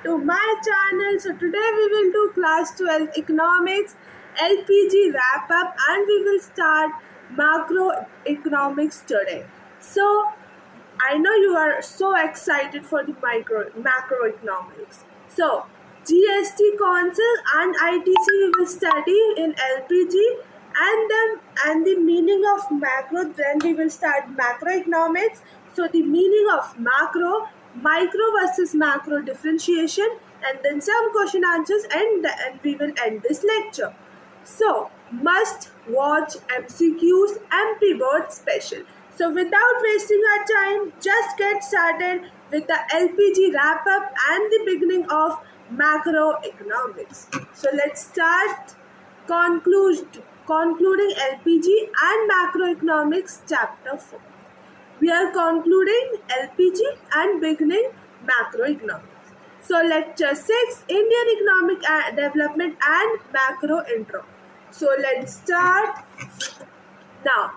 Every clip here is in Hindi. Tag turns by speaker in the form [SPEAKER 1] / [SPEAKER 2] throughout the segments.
[SPEAKER 1] to my channel. So today we will do class 12 economics LPG wrap up and we will start macroeconomics today. So I know you are so excited for the macroeconomics. So GST Council and ITC we will study in LPG and the meaning of macro. Then we will start macroeconomics. So the meaning of macro, micro versus macro differentiation, and then some question answers, and we will end this lecture. So, must watch MCQs MP board special. So, without wasting our time, just get started with the LPG wrap up and the beginning of macroeconomics. So, let's start concluding LPG and macroeconomics chapter 4. We are concluding LPG and beginning macroeconomics. So lecture 6, Indian economic development and macro intro. So let's start now.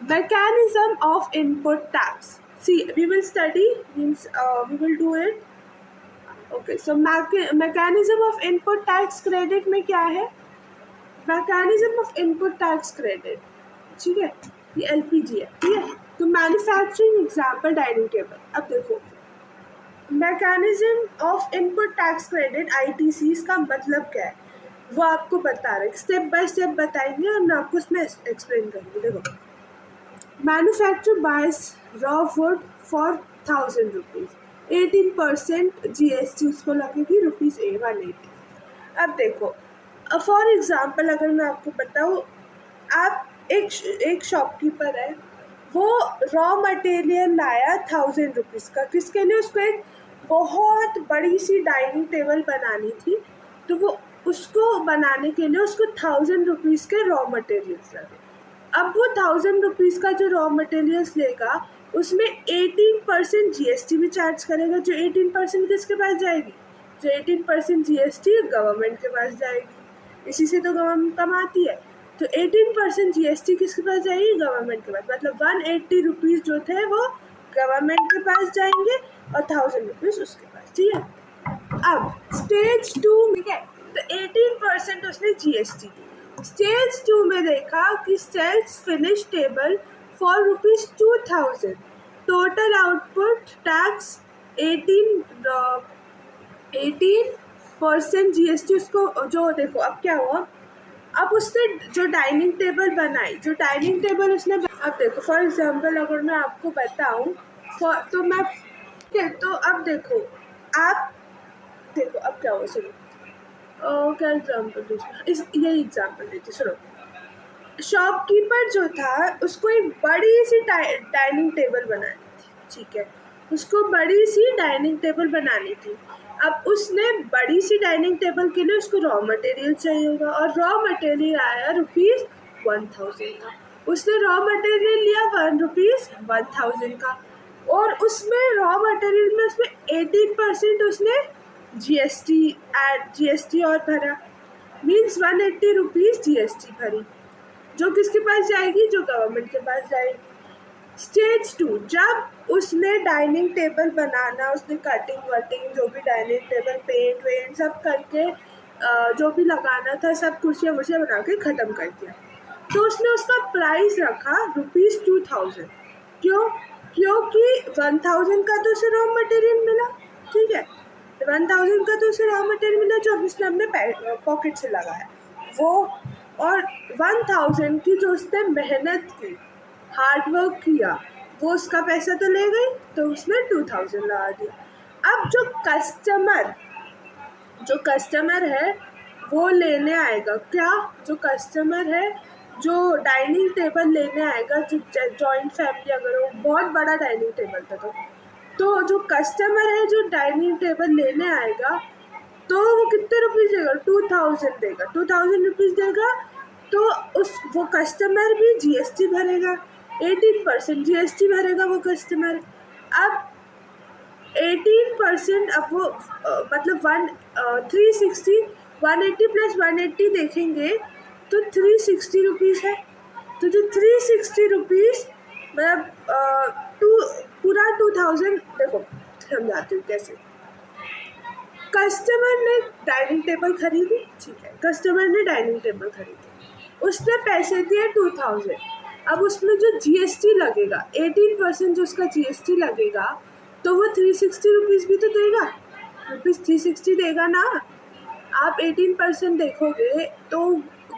[SPEAKER 1] Mechanism of input tax. See, we will study, we will do it. Okay, so mechanism of input tax credit में क्या है? Mechanism of input tax credit, ठीक है, ये LPG है, ठीक है. तो मैन्युफैक्चरिंग एग्जाम्पल डाइनिंग टेबल. अब देखो mechanism of input tax credit ITC का मतलब क्या है वो आपको बता रहे, स्टेप बाय स्टेप बताएंगे और मैं आपको उसमें एक्सप्लेन करूँगी. देखो, manufacture buys raw wood for 1000 rupees, 18% GST उसको लगेगी ₹180. अब देखो, फॉर एग्जाम्पल अगर मैं आपको बताऊँ, आप एक शॉपकीपर है, वो रॉ मटेरियल लाया 1000 रुपीज़ का. किसके लिए? उसको एक बहुत बड़ी सी डाइनिंग टेबल बनानी थी, तो वो उसको बनाने के लिए उसको 1000 रुपीज़ के रॉ मटेरियल्स लगे. अब वो 1000 रुपीज़ का जो रॉ मटेरियल्स लेगा उसमें 18% GST भी चार्ज करेगा. जो 18% किसके पास जाएगी? जो 18% GST गवर्नमेंट के पास जाएगी. इसी से तो गवर्नमेंट कमाती है. तो 18% GST किसके पास जाएगी? गवर्नमेंट के पास. मतलब 180 रुपीज़ जो थे वो गवर्नमेंट के पास जाएंगे और 1000 रुपीज़ उसके पास. ठीक है. अब स्टेज 2 में क्या है? तो 18% उसने GST दी. स्टेज 2 में देखा कि sales finish table for ₹2000, total output tax 18% GST उसको. जो देखो अब क्या हुआ, अब उसने जो डाइनिंग टेबल बनाई, जो डाइनिंग टेबल उसने, अब देखो फॉर एग्जांपल अगर मैं आपको बताऊं तो मैं, तो अब देखो आप देखो अब क्या हुआ. सुनो, क्या एग्जांपल दूसरा, यही एग्जांपल देती. सुनो, शॉपकीपर जो था उसको एक बड़ी सी डाइनिंग टेबल बनानी थी. ठीक है, उसको बड़ी सी डाइनिंग टेबल बनानी थी. अब उसने बड़ी सी डाइनिंग टेबल के लिए उसको रॉ मटेरियल चाहिए होगा, और रॉ मटेरियल आया ₹1000 का. उसने रॉ मटेरियल लिया ₹1000 का, और उसमें रॉ मटेरियल में उसमें 18% उसने GST और भरा. मीन्स 180 रुपीज़ GST भरी, जो किसके पास जाएगी? जो गवर्नमेंट के पास जाएगी. स्टेज 2, जब उसने डाइनिंग टेबल बनाना, उसने कटिंग वटिंग जो भी डाइनिंग टेबल पेंट वेंट सब करके जो भी लगाना था सब कुर्सियाँ वुर्सियाँ बना के ख़त्म कर दिया. तो उसने उसका प्राइस रखा ₹2000. क्योंकि 1000 का तो उसे रॉ मटेरियल मिला. ठीक है, 1000 का तो उसे रॉ मटेरियल मिला जो उसने अपने पॉकेट से लगाया वो, और 1000 की जो उसने मेहनत की, हार्डवर्क किया, वो उसका पैसा तो ले गई, तो उसने 2000 लगा दिया. अब जो कस्टमर है वो लेने आएगा क्या? जो कस्टमर है जो डाइनिंग टेबल लेने आएगा, जो जॉइंट फैमिली अगर वो बहुत बड़ा डाइनिंग टेबल था तो जो कस्टमर है जो डाइनिंग टेबल लेने आएगा, तो वो कितने रुपीज़ देगा? 2000 देगा. 2000 रुपीज़ देगा, तो वो कस्टमर भी GST भरेगा, 18% GST भरेगा वो कस्टमर. अब 18%, अब वो मतलब 360, 180 प्लस 180 देखेंगे तो 360 रुपीज़ है. तो जो 360 रुपीज़ मतलब पूरा 2000, देखो समझाती हूँ कैसे। कस्टमर ने डाइनिंग टेबल खरीदी, ठीक है, कस्टमर ने डाइनिंग टेबल खरीदी, उसने पैसे दिए 2000। अब उसमें जो जीएसटी लगेगा 18% जो उसका जीएसटी लगेगा, तो वो 360 रुपीज़ भी तो देगा, रुपीज़ 360 देगा ना। आप 18% देखोगे तो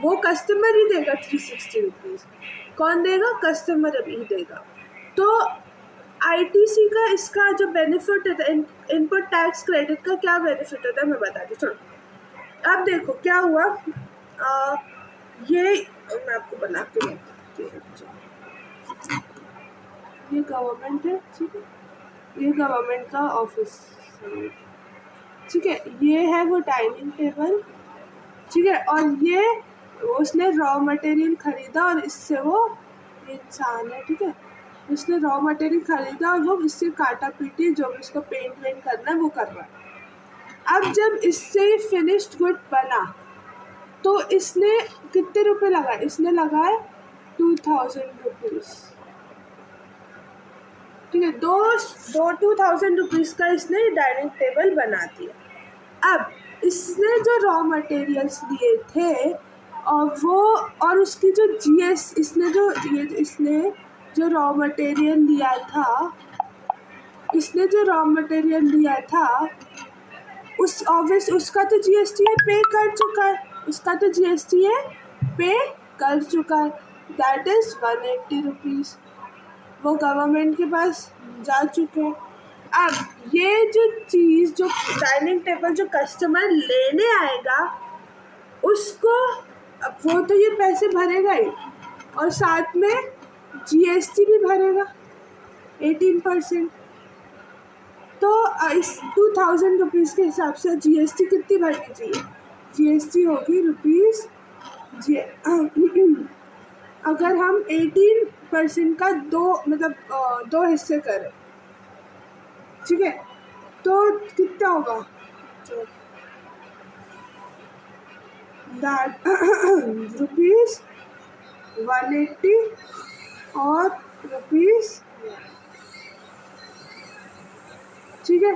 [SPEAKER 1] वो कस्टमर ही देगा 360 रुपीज़। कौन देगा? कस्टमर ही देगा। तो आईटीसी का इसका जो बेनिफिट होता है, इनपुट टैक्स क्रेडिट का क्या बेनिफिट होता है मैं बताती हूँ। चलो अब देखो क्या हुआ। ये मैं आपको बना के बताती हूँ। ये गवर्नमेंट है, ठीक है, ये गवर्नमेंट का ऑफिस, ठीक है, ये है वो डाइनिंग टेबल, ठीक है, और ये उसने रॉ मटेरियल खरीदा और इससे वो इंसान है, ठीक है, उसने रॉ मटेरियल खरीदा और वो इससे काटा पीटी जो भी उसको पेंट वेंट करना है वो कर रहा है। अब जब इससे फिनिश्ड गुड बना तो इसने कितने रुपए लगाए? इसने लगाए 2000 रुपीज़, ठीक है, दो 2000 रुपीज़ का इसने डाइनिंग टेबल बना दिया। अब इसने जो रॉ मटेरियल्स लिए थे और वो और उसकी जो इसने जो रॉ मटेरियल लिया था, इसने जो रॉ मटेरियल लिया था उसका तो जीएसटी है पे कर चुका है, उसका तो जीएसटी है पे कर चुका है, दैट इज 180 रुपीज़ वो गवर्नमेंट के पास जा चुके हैं। अब ये जो चीज़ जो डाइनिंग टेबल जो कस्टमर लेने आएगा उसको, अब वो तो ये पैसे भरेगा ही और साथ में जीएसटी भी भरेगा 18%। तो इस 2000 रुपीज़ के हिसाब से जीएसटी कितनी भरनी चाहिए? जीएसटी होगी रुपीज़ अगर हम 18% का दो हिस्से करें, ठीक है, तो कितना होगा? दैट रुपीज़ 180 और रुपीज़, ठीक है,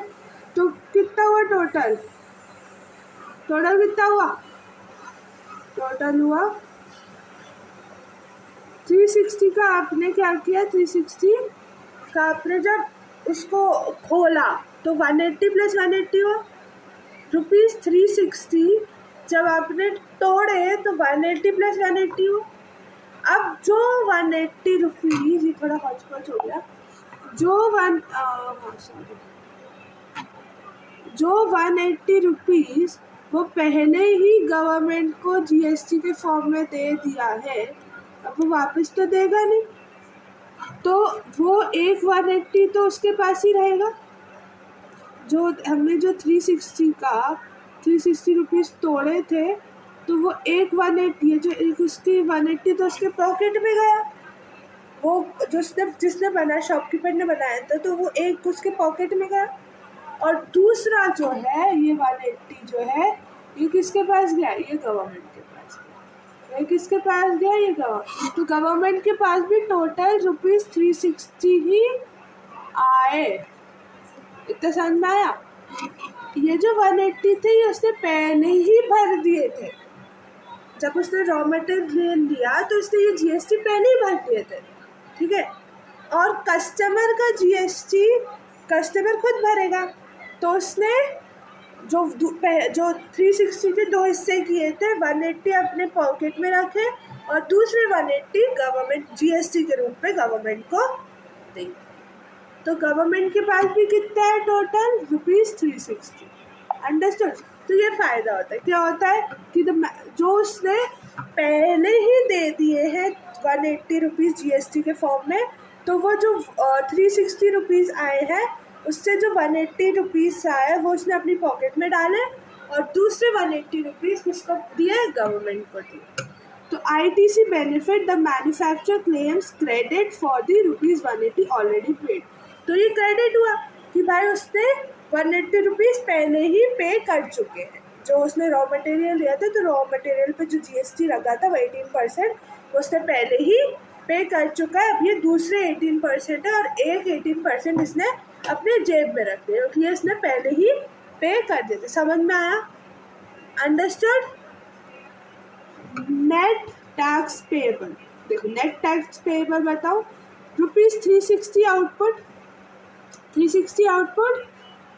[SPEAKER 1] तो कितना हुआ टोटल? कितना हुआ? टोटल हुआ 360 का। आपने क्या किया? 360 का आपने जब उसको खोला तो 180 प्लस 180 हुआ रुपीज़ 360। जब आपने तोड़े तो 180 प्लस 180 हुआ। अब जो 180 रुपीज़, ये थोड़ा हौच-पौच हो गया, जो 180 रुपीज़ वो पहले ही गवर्नमेंट को जीएसटी के फॉर्म में दे दिया है, अब वो वापस तो देगा नहीं, तो वो एक 180 तो उसके पास ही रहेगा। जो हमने जो 360 रुपीज़ तोड़े थे, तो वो एक 180 है, जो एक उसकी 180 तो उसके पॉकेट में गया, वो जिसने बनाया, शॉपकीपर ने बनाया था, तो वो एक उसके पॉकेट में गया। और दूसरा जो है ये 180 जो है ये किसके पास गया? ये गवर्नमेंट के पास गया। ये किसके पास गया? ये गवर्नमेंट। तो गवर्नमेंट के पास भी टोटल रुपीज़ 360 ही आए। इतना समझ में आया? ये जो 180 थे ये उसने पहले ही भर दिए थे। जब उसने रॉ मटेरियल लिया तो उसने ये जीएसटी पहले ही भर दिए थे, ठीक है। और कस्टमर का जीएसटी कस्टमर खुद भरेगा। तो उसने जो 360 के दो हिस्से किए थे, 180 अपने पॉकेट में रखे और दूसरे 180 गवर्नमेंट जीएसटी के रूप में गवर्नमेंट को दे। तो गवर्नमेंट के पास भी कितना है टोटल? रुपीज़ 360। अंडरस्टूड? तो ये फ़ायदा होता है। क्या होता है कि जो उसने पहले ही दे दिए हैं 180 रुपीज़ जीएसटी के फॉर्म में, तो वो जो 360 रुपीज़ आए हैं उससे जो 180 रुपीज़ आए वो उसने अपनी पॉकेट में डाले और दूसरे 180 रुपीज़ किसको दिए? गवर्नमेंट को दिए। तो ITC benefit the manufacturer claims credit for the rupees 180 already paid. तो ये क्रेडिट हुआ कि भाई उसने 180 रुपीज़ पहले ही पे कर चुके हैं। जो उसने रॉ मटेरियल लिया था, तो रॉ मटेरियल पे जो जीएसटी लगा था वो 18% उसने पहले ही पे कर चुका है, अब ये दूसरे 18% है और एक 18% इसने अपने जेब में रख दिया, क्योंकि इसने पहले ही पे कर दिए थे। समझ में आया? अंडरस्टूड? नेट टैक्स पेएबल, देखो नेट टैक्स पेएबल बताओ, ₹360 आउटपुट, 360 आउटपुट,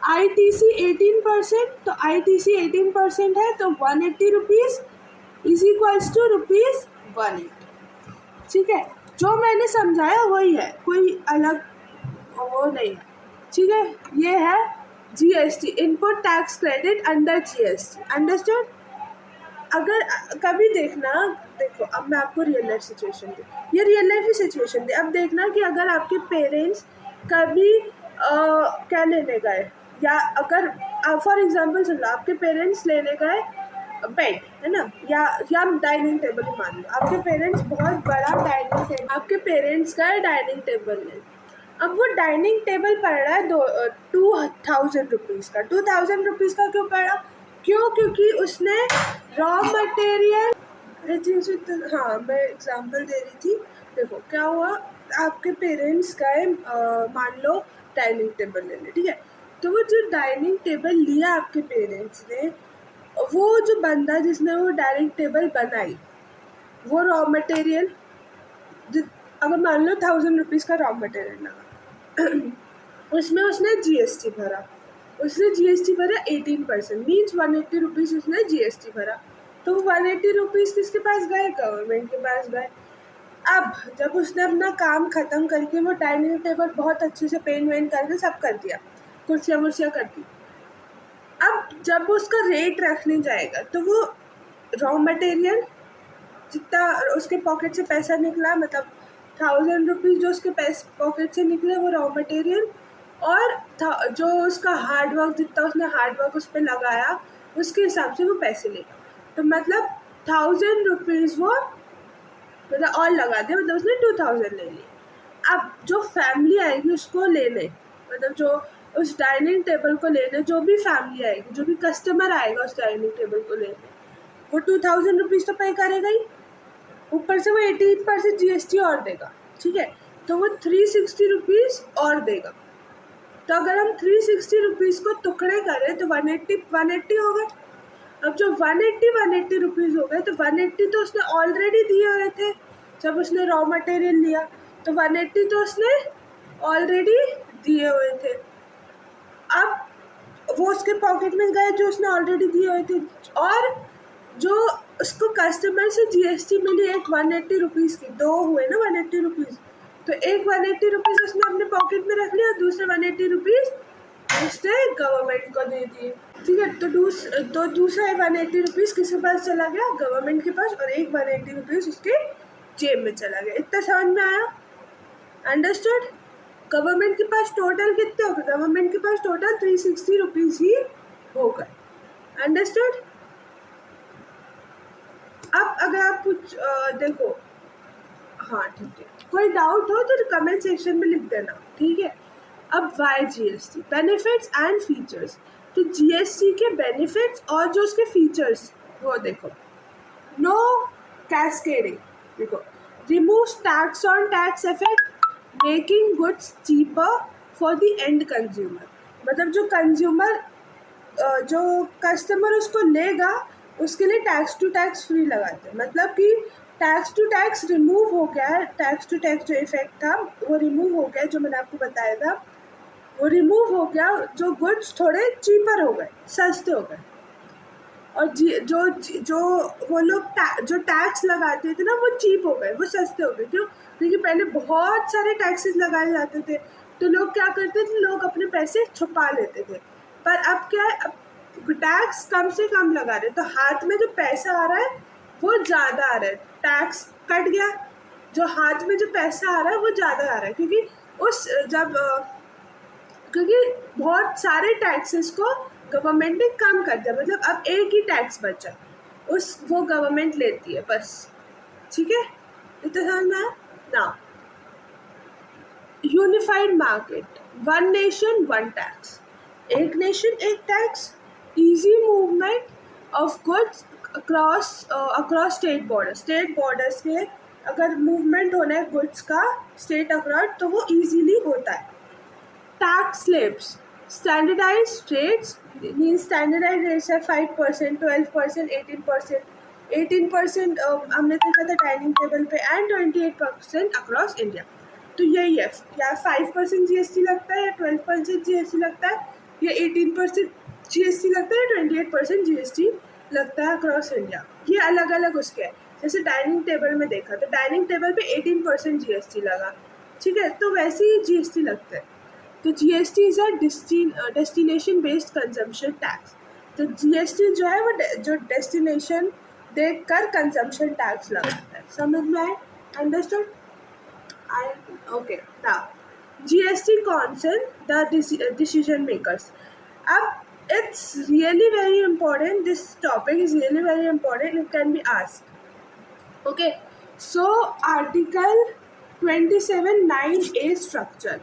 [SPEAKER 1] ITC 18%, तो ITC 18% है तो 180 रुपीज़ इज इक्वल्स टू ₹180। ठीक है, जो मैंने समझाया वही है, कोई अलग वो नहीं है। ठीक है, ये है GST, input tax credit under GST। Understood? अगर कभी देखना, देखो अब मैं आपको रियल लाइफ सिचुएशन दी, ये रियल लाइफ ही सिचुएशन दी। अब देखना कि अगर आपके पेरेंट्स कभी क्या लेने गए, या अगर फॉर एग्जांपल सुन लो, आपके पेरेंट्स लेने गए बेड, है ना, या डाइनिंग टेबल ही मान लो, आपके पेरेंट्स बहुत बड़ा डाइनिंग टेबल, आपके पेरेंट्स का डाइनिंग टेबल है। अब वो डाइनिंग टेबल पड़ रहा है 2000 रुपीज़ का। 2000 रुपीज़ का क्यों पड़ा? क्यों? क्योंकि उसने रॉ मटेरियल, आई थिंक, हाँ मैं एग्जांपल दे रही थी। देखो क्या हुआ, आपके पेरेंट्स गए मान लो डाइनिंग टेबल लेने, ठीक है, तो वो जो डाइनिंग टेबल लिया आपके पेरेंट्स ने, वो जो बंदा जिसने वो डाइनिंग टेबल बनाई, वो रॉ मटेरियल, अगर मान लो 1000 रुपीज़ का रॉ मटेरियल लगा, उसमें उसने GST भरा, उसने GST भरा 18%, मीन्स 180 रुपीज़ उसने GST भरा, तो 180 रुपीज़ किसके पास गए? गवर्नमेंट के पास गए। अब जब उसने अपना काम ख़त्म करके वो डाइनिंग टेबल बहुत अच्छे से पेंट वेंट करके सब कर दिया, कुर्सियाँ वुर्सियाँ कर दी, अब जब उसका रेट रखने जाएगा तो वो रॉ मटेरियल जितना उसके पॉकेट से पैसा निकला, मतलब 1000 रुपीज़ जो उसके पॉकेट से निकले वो रॉ मटेरियल, और जो उसका हार्डवर्क, जितना उसने हार्डवर्क उस पर लगाया उसके हिसाब से वो पैसे लेगा। तो मतलब 1000 रुपीज़ वो मतलब और लगा दिया, मतलब उसने 2000 ले लिए। अब जो फैमिली आएगी उसको लेने, मतलब जो उस डाइनिंग टेबल को लेने, जो भी फैमिली आएगी, जो भी कस्टमर आएगा उस डाइनिंग टेबल को लेने, वो 2000 रुपीज़ तो पे करेगा ही, ऊपर से वो 18% GST और देगा। ठीक है, तो वो 360 रुपीज़ और देगा। तो अगर हम 360 रुपीज़ को टुकड़े करें तो 180 हो गए। अब जो 180 रुपीज़ हो गए, तो 180 तो उसने ऑलरेडी दिए हुए थे जब उसने रॉ मटेरियल लिया, तो 180 तो उसने ऑलरेडी दिए हुए थे। अब वो उसके पॉकेट में गए जो उसने ऑलरेडी दिए हुए थे, और जो उसको कस्टमर से GST मिली एक 180 रुपीज़ की, दो हुए ना 180 रुपीज़, तो एक 180 रुपीज़ उसने अपने पॉकेट में रख लिया और दूसरे 180 रुपीज़ उसने गवर्नमेंट को दे दिए। ठीक है, तो दूसरा 180 रुपीज़ किसके पास चला गया? गवर्नमेंट के पास, और एक 180 रुपीज़ उसके जेब में चला गया। इतना समझ में आया? अंडरस्टूड? गवर्नमेंट के पास टोटल कितने हो गए? गवर्नमेंट के पास टोटल 360 रुपीज़ ही हो गए। अंडरस्टूड? अब अगर आप कुछ देखो, हाँ ठीक है, कोई डाउट हो तो कमेंट सेक्शन में लिख देना, ठीक है। अब why GST, benefits and features. तो GST के बेनिफिट्स और जो उसके फीचर्स वो देखो। नो कैस्केडिंग, देखो, removes tax on tax effect, making goods cheaper for the end consumer. मतलब जो कंज्यूमर, जो कस्टमर उसको लेगा उसके लिए टैक्स टू टैक्स फ्री लगाते हैं। मतलब कि टैक्स टू टैक्स रिमूव हो गया है, टैक्स टू टैक्स जो इफेक्ट था वो रिमूव हो गया, जो मैंने आपको बताया था वो रिमूव हो गया। जो गुड्स थोड़े चीपर हो गए, सस्ते हो गए, और जो वो लोग जो टैक्स लगाते थे ना वो चीप हो गए, वो सस्ते हो गए। क्यों? क्योंकि पहले बहुत सारे टैक्सेस लगाए जाते थे, तो लोग क्या करते थे, लोग अपने पैसे छुपा लेते थे। पर अब क्या है, अब टैक्स कम से कम लगा रहे, तो हाथ में जो पैसा आ रहा है वो ज़्यादा आ रहा है, टैक्स कट गया, जो हाथ में जो पैसा आ रहा है वो ज़्यादा आ रहा है, क्योंकि बहुत सारे टैक्सेस को गवर्नमेंट ने कम कर दिया। मतलब अब एक ही टैक्स बचा, वो गवर्नमेंट लेती है बस। ठीक है, इतना समझ में आया ना? Unified market, one nation one tax, एक नेशन एक tax, easy movement of goods across state borders के अगर मूवमेंट होना है गुड्स का स्टेट अक्रॉस तो वो इजीली होता है। Tax slabs, standardised rates mean standardised rates है 5%, 12%, 18%, 18% हमने देखा था डाइनिंग टेबल पे एंड 28% अक्रॉस इंडिया। तो यही है, या 5% GST लगता है, या 12% GST लगता है, या 18% GST लगता है, 28% GST लगता है अक्रॉस इंडिया। ये अलग अलग उसके है। जैसे डाइनिंग टेबल में देखा तो डाइनिंग टेबल पे 18% GST लगा, ठीक है, तो वैसे ही GST लगता है। तो GST is a destination based consumption tax. तो GST जो है वो जो डेस्टिनेशन देख कर कंजम्पशन टैक्स लगाता है। समझ में आए? Understood? I okay. Now GST council the decision makers. अब it's really very important, this topic is really very important, it can be asked. Okay, so article 27(9)(a) structure,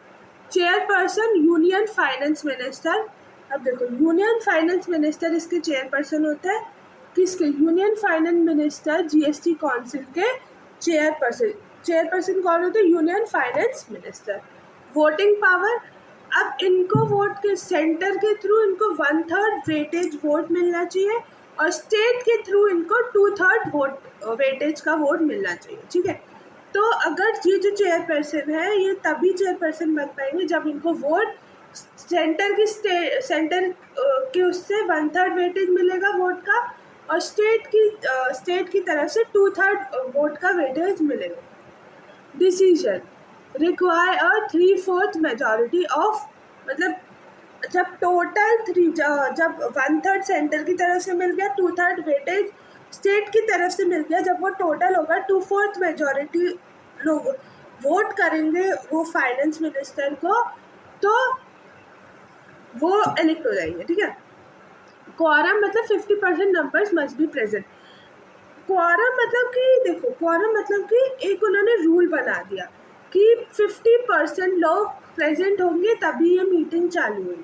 [SPEAKER 1] chairperson union finance minister. अब देखो यूनियन फाइनेंस मिनिस्टर इसके चेयरपर्सन होते हैं, किसके? Union finance minister GST council के चेयरपर्सन। चेयरपर्सन कौन होते हैं? Union finance minister. Voting power, अब इनको वोट के सेंटर के थ्रू इनको 1/3 वेटेज वोट मिलना चाहिए और स्टेट के थ्रू इनको 2/3 वोट वेटेज का वोट मिलना चाहिए, ठीक है। तो अगर ये जो चेयरपर्सन है ये तभी चेयरपर्सन बन पाएंगे जब इनको वोट सेंटर के उससे 1/3 वेटेज मिलेगा वोट का और स्टेट की तरफ से 2/3 वोट का वेटेज मिलेगा। Decision require a 3/4 majority of, मतलब जब टोटल जब 1/3 सेंटर की तरफ से मिल गया, 2/3 वेटेज स्टेट की तरफ से मिल गया, जब वो टोटल होगा 2/4 मेजॉरिटी लोग वोट करेंगे वो फाइनेंस मिनिस्टर को, तो वो इलेक्ट हो जाएंगे, ठीक है। क्वारम मतलब 50% numbers must be present. Quorum मतलब कि देखो, क्वारम मतलब कि एक उन्होंने रूल बना दिया कि 50% लोग प्रेजेंट होंगे तभी ये मीटिंग चालू होगी,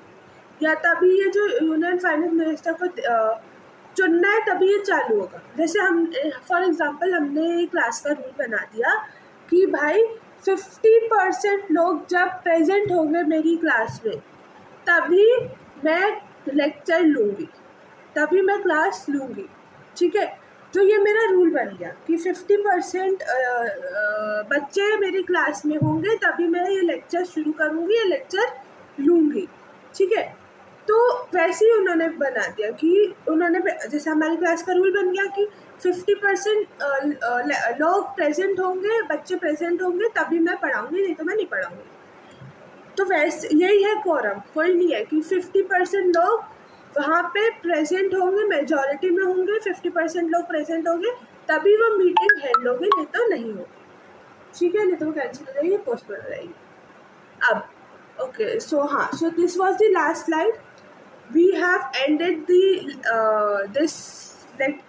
[SPEAKER 1] या तभी ये जो यूनियन फाइनेंस मिनिस्टर को चुनना है तभी ये चालू होगा। जैसे हम फॉर एग्जांपल हमने क्लास का रूल बना दिया कि भाई 50% लोग जब प्रेजेंट होंगे मेरी क्लास में तभी मैं लेक्चर लूँगी, तभी मैं क्लास लूँगी, ठीक है। तो ये मेरा रूल बन गया कि 50% बच्चे मेरी क्लास में होंगे तभी मैं ये लेक्चर शुरू करूँगी, ये लेक्चर लूँगी, ठीक है। तो वैसे ही उन्होंने बना दिया कि उन्होंने, जैसे हमारी क्लास का रूल बन गया कि 50% लोग प्रेजेंट होंगे, बच्चे प्रेजेंट होंगे तभी मैं पढ़ाऊँगी, नहीं तो मैं नहीं पढ़ाऊँगी। तो वैसे यही है क्वारम, कोई नहीं है कि 50% लोग वहाँ पे प्रेजेंट होंगे, मेजॉरिटी में होंगे, 50% लोग प्रेजेंट होंगे तभी वो मीटिंग हेल्ड होगी, नहीं तो नहीं होगी, ठीक है। नहीं तो वो कैंसिल हो जाएगी, पोस्टपोन हो जाएगी। अब ओके, सो हाँ, so this was the last slide. We have ended the this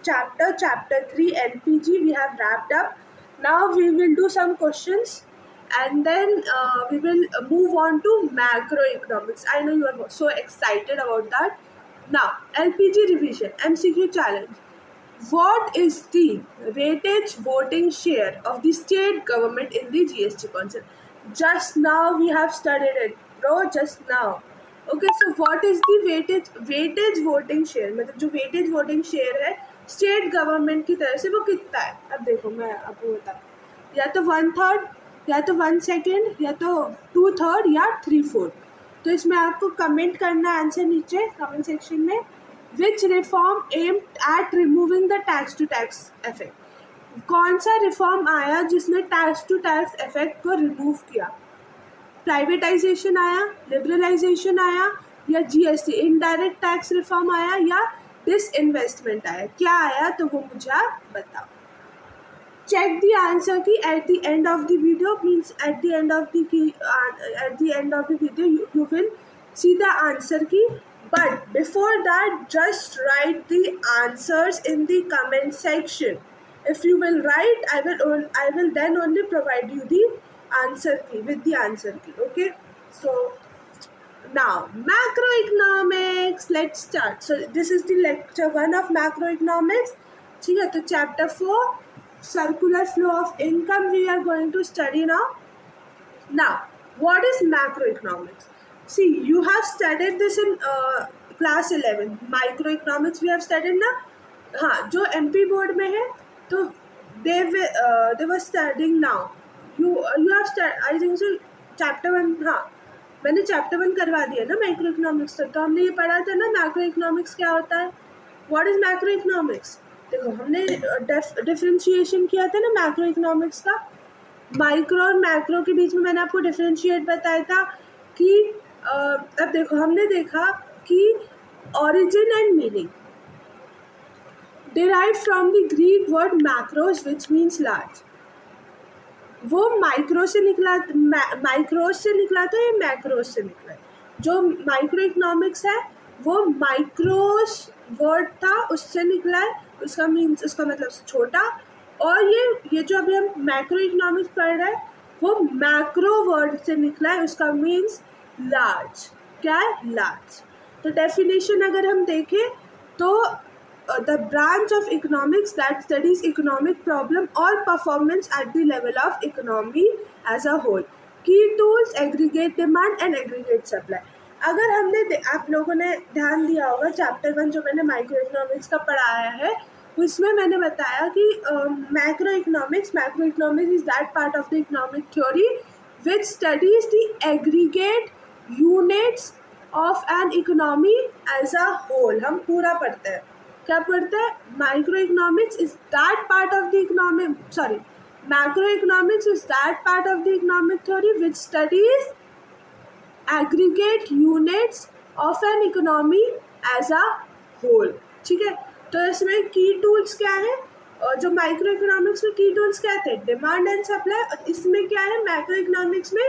[SPEAKER 1] chapter 3 LPG we have wrapped up. Now we will do some questions and then we will move on to macroeconomics. I know you are so excited about that. Now LPG revision MCQ challenge. What is the weightage voting share of the state government in the GST council? Just now we have studied it, bro, just now. Okay, so what is the weightage voting share, मतलब जो वेटेज वोटिंग शेयर है स्टेट गवर्नमेंट की तरफ से वो कितना है? अब देखो मैं आपको बताऊँ, या तो 1/3, या तो 1/2, या तो 2/3, या 3/4। तो इसमें आपको कमेंट करना आंसर नीचे कमेंट सेक्शन में। Which reform aimed at removing the tax to tax effect? कौन सा रिफॉर्म आया जिसने टैक्स टू टैक्स इफेक्ट को रिमूव किया? प्राइवेटाइजेशन आया, लिबरलाइजेशन आया, या GST इनडायरेक्ट टैक्स रिफॉर्म आया, या डिसइन्वेस्टमेंट आया? क्या आया तो वो मुझे आप बताओ। चेक द आंसर की at the end of the video, means at the end of the video you will see the answer key. But before that, just write the answers in the comment section. If you will write, I will then only provide you the answer key with the answer key. Okay, so now macroeconomics, let's start. So this is the lecture 1 of macroeconomics, ठीक है। तो chapter 4 circular flow of income we are going to study now. Now, what is macroeconomics? See, you have studied this in class 11. Microeconomics we have studied ना. हाँ, जो MP बोर्ड में है तो they were studying now. You have studied, I think so, chapter 1. हाँ, मैंने चैप्टर 1 करवा दिया ना मैक्रो इकोनॉमिक्स से, तो हमने ये पढ़ा था ना मैक्रो इकोनॉमिक्स क्या होता है. What is macro economics? देखो, हमने डिफरेंशिएशन किया था ना मैक्रो इकोनॉमिक्स का. माइक्रो और मैक्रो के बीच में मैंने आपको डिफरेंशिएट बताया था कि अब देखो, हमने देखा कि origin and meaning derived from the Greek word macros which means large. वो माइक्रो से निकला, माइक्रोस से निकला था या मैक्रोस से निकला? जो माइक्रो इकोनॉमिक्स है वो माइक्रोस वर्ड था उससे निकला है. उसका मीन्स, उसका मतलब छोटा. और ये जो अभी हम मैक्रो इकोनॉमिक्स पढ़ रहे हैं वो मैक्रो वर्ड से निकला है, उसका मीन्स लार्ज. क्या है? लार्ज. तो डेफिनेशन अगर हम देखें तो the branch of economics that studies economic problem or performance at the level of economy as a whole. Key tools, aggregate demand and aggregate supply. अगर हमने, आप लोगों ने ध्यान दिया होगा चैप्टर 1 जो मैंने माइक्रो इकोनॉमिक्स का पढ़ाया है उसमें मैंने बताया कि macro economics is that part of the economic theory which studies the aggregate units of an economy as a whole. हम पूरा पढ़ते हैं. क्या पढ़ते हैं? Micro economics is that part of the economic, sorry, macro economics is that part of the economic theory which studies aggregate units of an economy as a whole. ठीक है, तो इसमें की टूल्स क्या है? और जो माइक्रो इकोनॉमिक्स में की टूल्स क्या थे? Demand and supply. और इसमें क्या है मैक्रो इकोनॉमिक्स में?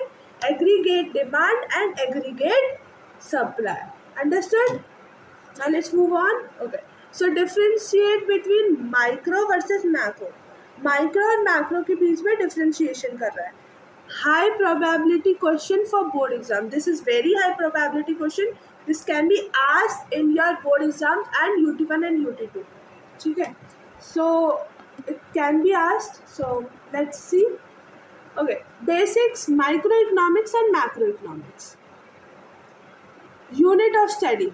[SPEAKER 1] Aggregate demand and aggregate supply. Understood? Now let's move on. Okay, so differentiate between micro versus macro. Micro और मैक्रो के बीच में डिफरेंशिएशन कर रहा है. High probability question for board exam. This is very high probability question. This can be asked in your board exams and UT1 and UT2. ठीक है, so it can be asked. So let's see. Okay, basics, microeconomics and macroeconomics. Unit of study,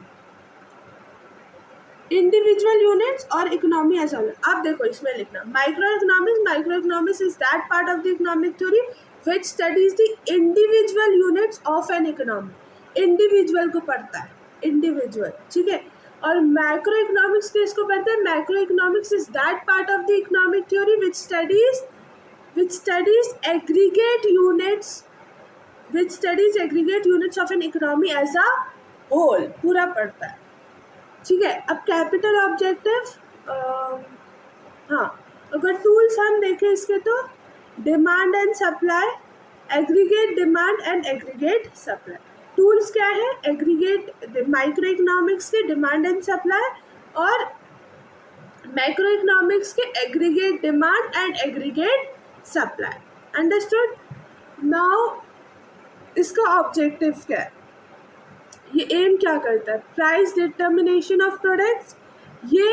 [SPEAKER 1] individual units और economy as a whole. अब देखो इसमें लिखना microeconomics is that part of the economic theory which studies the individual units of an economy. Individual को पढ़ता है, इंडिविजुअल. ठीक है, और मैक्रो इकोनॉमिक्स किसको पढ़ता है? Macro economics is that part of the economic theory which studies aggregate units of an economy as a whole. पूरा पढ़ता है. ठीक है, अब कैपिटल ऑब्जेक्टिव. हाँ, अगर टूल्स हम देखें इसके तो demand and supply, aggregate demand and aggregate supply. Tools क्या है? एग्रीगेट, माइक्रो इकोनॉमिक्स के डिमांड एंड सप्लाई और मैक्रो इकोनॉमिक्स के aggregate demand and aggregate supply. Understood? Now इसका ऑब्जेक्टिव क्या है? ये एम क्या करता है? Price determination of products. ये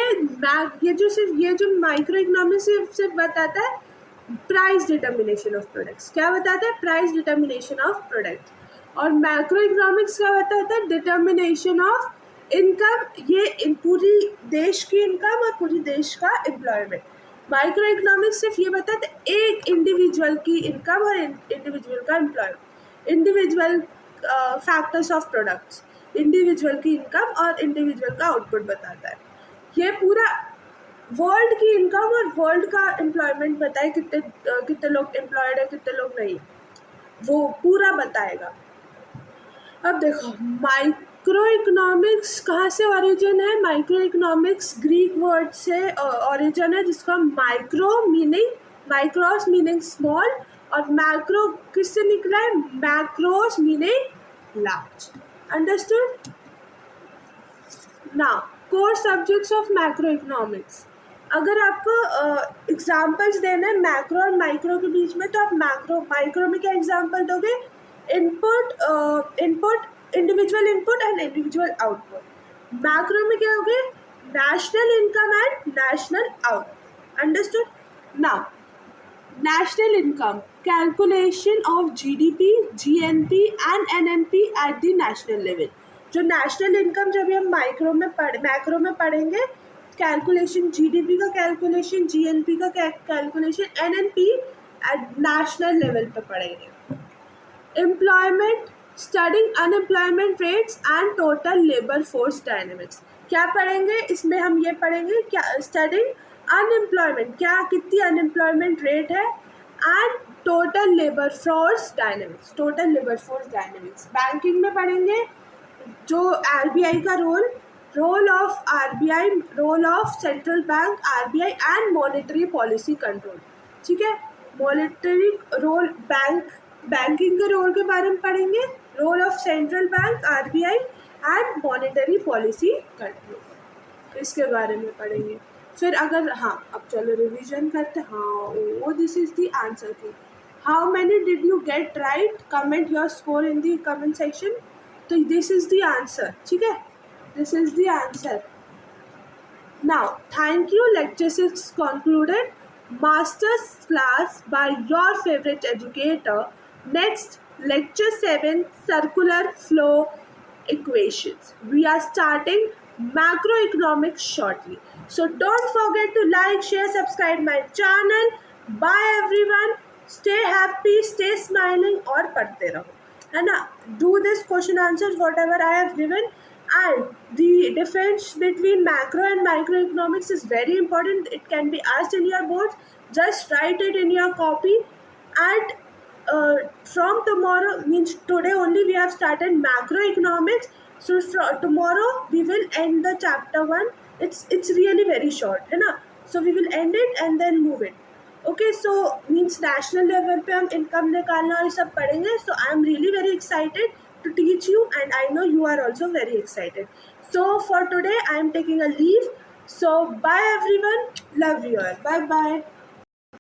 [SPEAKER 1] जो माइक्रो इकोनॉमिक्स सिर्फ बताता है प्राइस डिटर्मिनेशन ऑफ प्रोडक्ट्स. क्या बताता है? Price determination of products. और मैक्रो इकोनॉमिक्स क्या बताता है? Determination of income. ये पूरी देश की इनकम और पूरी देश का एम्प्लॉयमेंट. माइक्रो इकोनॉमिक्स सिर्फ ये बताता है एक इंडिविजुअल की इनकम और इंडिविजुअल का employment, individual factors of products, individual की इनकम और इंडिविजुअल का आउटपुट बताता है. ये पूरा वर्ल्ड की इनकम और वर्ल्ड का एम्प्लॉयमेंट बताए, कितने लोग एम्प्लॉयड है, कितने लोग नहीं, वो पूरा बताएगा. अब देखो माइक्रो इकोनॉमिक्स कहाँ से ओरिजिन है? माइक्रो इकोनॉमिक्स ग्रीक वर्ड से ओरिजिन है जिसका माइक्रोस मीनिंग स्मॉल और मैक्रो किससे निकला है? Macros meaning large. Understood? Now core subjects of macro economics. अगर आपको एग्जाम्पल्स देना है मैक्रो और माइक्रो के बीच में तो आप माइक्रो में क्या एग्जाम्पल दोगे? Input, individual input and individual output. Macro में क्या होगे? National income and national output. Understood? Now National income, calculation of GDP, GNP and NNP at the national level. जो national income जब हम मैक्रो में पढ़ेंगे, कैलकुलेशन GDP का कैलकुलेशन, GNP का calculation, NNP at national level पे पढ़ेंगे. Employment, studying unemployment rates and total labour force dynamics. क्या पढ़ेंगे इसमें? हम ये पढ़ेंगे क्या, स्टडिंग अनएम्प्लॉयमेंट, क्या कितनी अनएम्प्लॉयमेंट रेट है, and total labour force dynamics. Total labour force dynamics banking में पढ़ेंगे, जो RBI का role of RBI, role of central bank RBI and monetary policy control. ठीक है, मॉनेटरी रोल, बैंकिंग के रोल के बारे में पढ़ेंगे, role of central bank RBI and monetary policy control, इसके बारे में पढ़ेंगे. फिर अगर अब चलो रिवीजन करते. दिस इज द आंसर की. How many did you get right? Comment your score in the comment section. तो दिस इज द आंसर. ठीक है, this is the answer. Now thank you. lecture 6 concluded. Master's class by your favorite educator. Next, lecture 7, circular flow equations. We are starting macroeconomics shortly. So don't forget to like, share, subscribe my channel. Bye everyone. Stay happy, stay smiling और पढ़ते रहो, है ना. Do this question answers whatever I have given. And the difference between macro and microeconomics is very important. It can be asked in your boards. Just write it in your copy. And from tomorrow, means today only we have started macroeconomics. So tomorrow we will end the chapter 1. It's really very short, है ना. So we will end it and then move it. Okay, so means national level पे हम income निकालना और ये सब पढ़ेंगे. So I am really very excited to teach you, and I know you are also very excited. So for today I am taking a leave. So bye everyone. Love you all. Bye bye.